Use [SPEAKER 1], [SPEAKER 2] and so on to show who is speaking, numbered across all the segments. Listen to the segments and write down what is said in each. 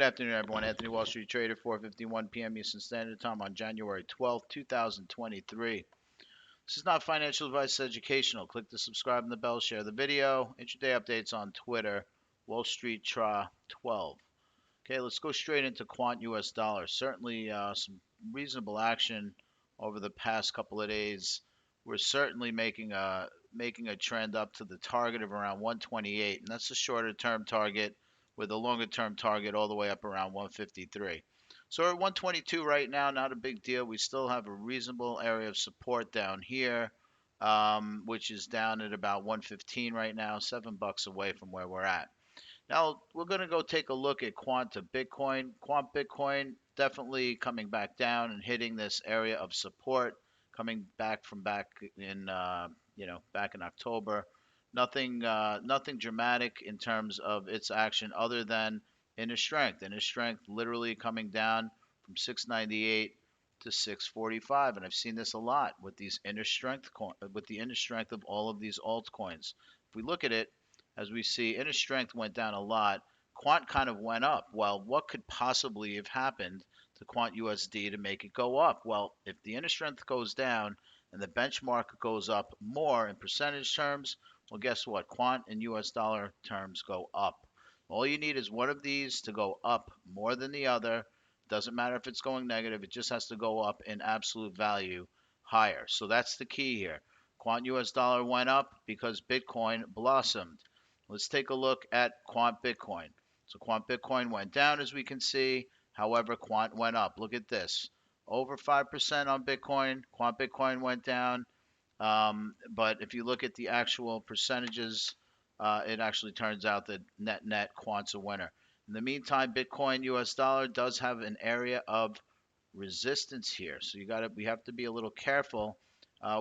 [SPEAKER 1] afternoon, everyone. Anthony Wall Street Trader, 4:51 p.m. Eastern Standard Time on January 12th, 2023. This is not financial advice, it's educational. Click the subscribe and the bell, share the video. Intraday updates on Twitter, Wall Street Tra 12. Okay, let's go straight into Quant US dollar. Certainly some reasonable action over the past couple of days. We're certainly making a trend up to the target of around 128, and that's the shorter term target with a longer term target all the way up around 153. So we're at 122 right now, not a big deal. We still have a reasonable area of support down here, which is down at about 115 right now, $7 away from where we're at. Now we're going to go take a look at Quant to Bitcoin. Quant Bitcoin definitely coming back down and hitting this area of support, coming back from back in October. Nothing dramatic in terms of its action other than inner strength. Inner strength literally coming down from 698 to 645, and I've seen this a lot with these with the inner strength of all of these altcoins. If we look at it, as we see, inner strength went down a lot. Quant kind of went up. Well, what could possibly have happened to Quant USD to make it go up? Well, if the inner strength goes down and the benchmark goes up more in percentage terms, well, guess what? Quant in US dollar terms go up. All you need is one of these to go up more than the other. Doesn't matter if it's going negative, it just has to go up in absolute value higher. So that's the key here. Quant US dollar went up because Bitcoin blossomed. Let's take a look at Quant Bitcoin. So Quant Bitcoin went down, as we can see. However, Quant went up. Look at this. Over 5% on Bitcoin. Quant Bitcoin went down. But if you look at the actual percentages, it actually turns out that net Quant's a winner. In the meantime, Bitcoin US dollar does have an area of resistance here. So we have to be a little careful.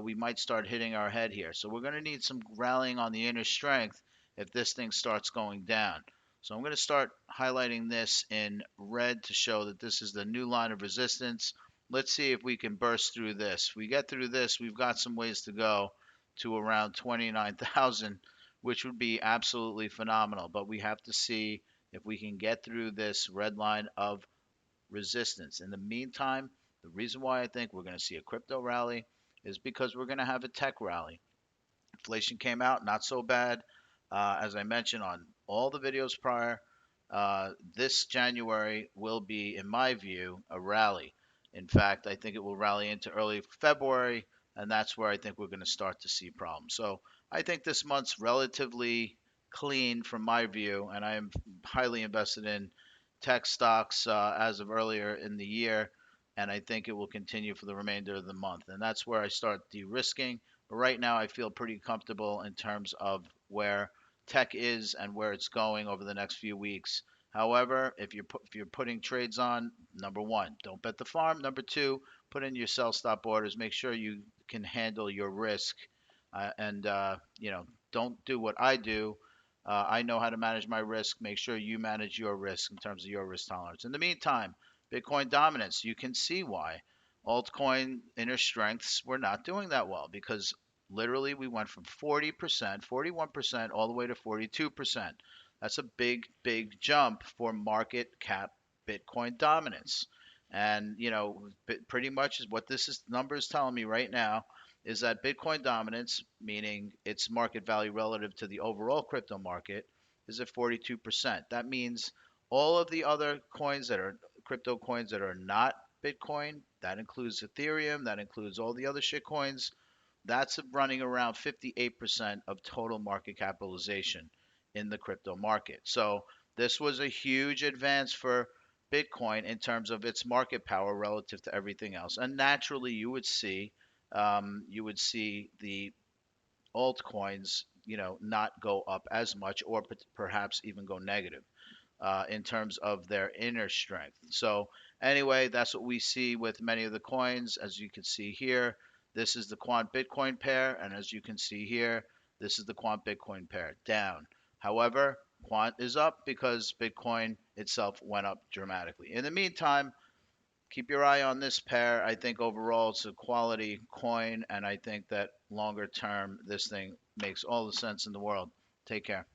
[SPEAKER 1] We might start hitting our head here. So we're going to need some rallying on the inner strength if this thing starts going down. So I'm going to start highlighting this in red to show that this is the new line of resistance. Let's see if we can burst through this. If we get through this, we've got some ways to go to around 29,000, which would be absolutely phenomenal. But we have to see if we can get through this red line of resistance. In the meantime, the reason why I think we're going to see a crypto rally is because we're going to have a tech rally. Inflation came out, not so bad. As I mentioned on all the videos prior, this January will be, in my view, a rally. In fact, I think it will rally into early February, and that's where I think we're going to start to see problems. So I think this month's relatively clean from my view, and I am highly invested in tech stocks as of earlier in the year, and I think it will continue for the remainder of the month. And that's where I start de-risking. But right now, I feel pretty comfortable in terms of where tech is and where it's going over the next few weeks. However, if you're putting trades on, number one, don't bet the farm. Number two, put in your sell stop orders. Make sure you can handle your risk, and don't do what I do. I know how to manage my risk. Make sure you manage your risk in terms of your risk tolerance. In the meantime, Bitcoin dominance. You can see why altcoin inner strengths were not doing that well because literally we went from 40%, 41% all the way to 42%. That's a big jump for market cap Bitcoin dominance. And pretty much is what number is telling me right now is that Bitcoin dominance, meaning its market value relative to the overall crypto market, is at 42%. That means all of the other coins that are crypto coins that are not Bitcoin, that includes Ethereum, that includes all the other shit coins, that's running around 58% of total market capitalization in the crypto market. So this was a huge advance for Bitcoin in terms of its market power relative to everything else. And naturally, you would see the altcoins, not go up as much, or perhaps even go negative in terms of their inner strength. So anyway, that's what we see with many of the coins. As you can see here, this is the Quant Bitcoin pair, and as you can see here, this is the Quant Bitcoin pair down. However, Quant is up because Bitcoin itself went up dramatically. In the meantime, keep your eye on this pair. I think overall it's a quality coin, and I think that longer term, this thing makes all the sense in the world. Take care.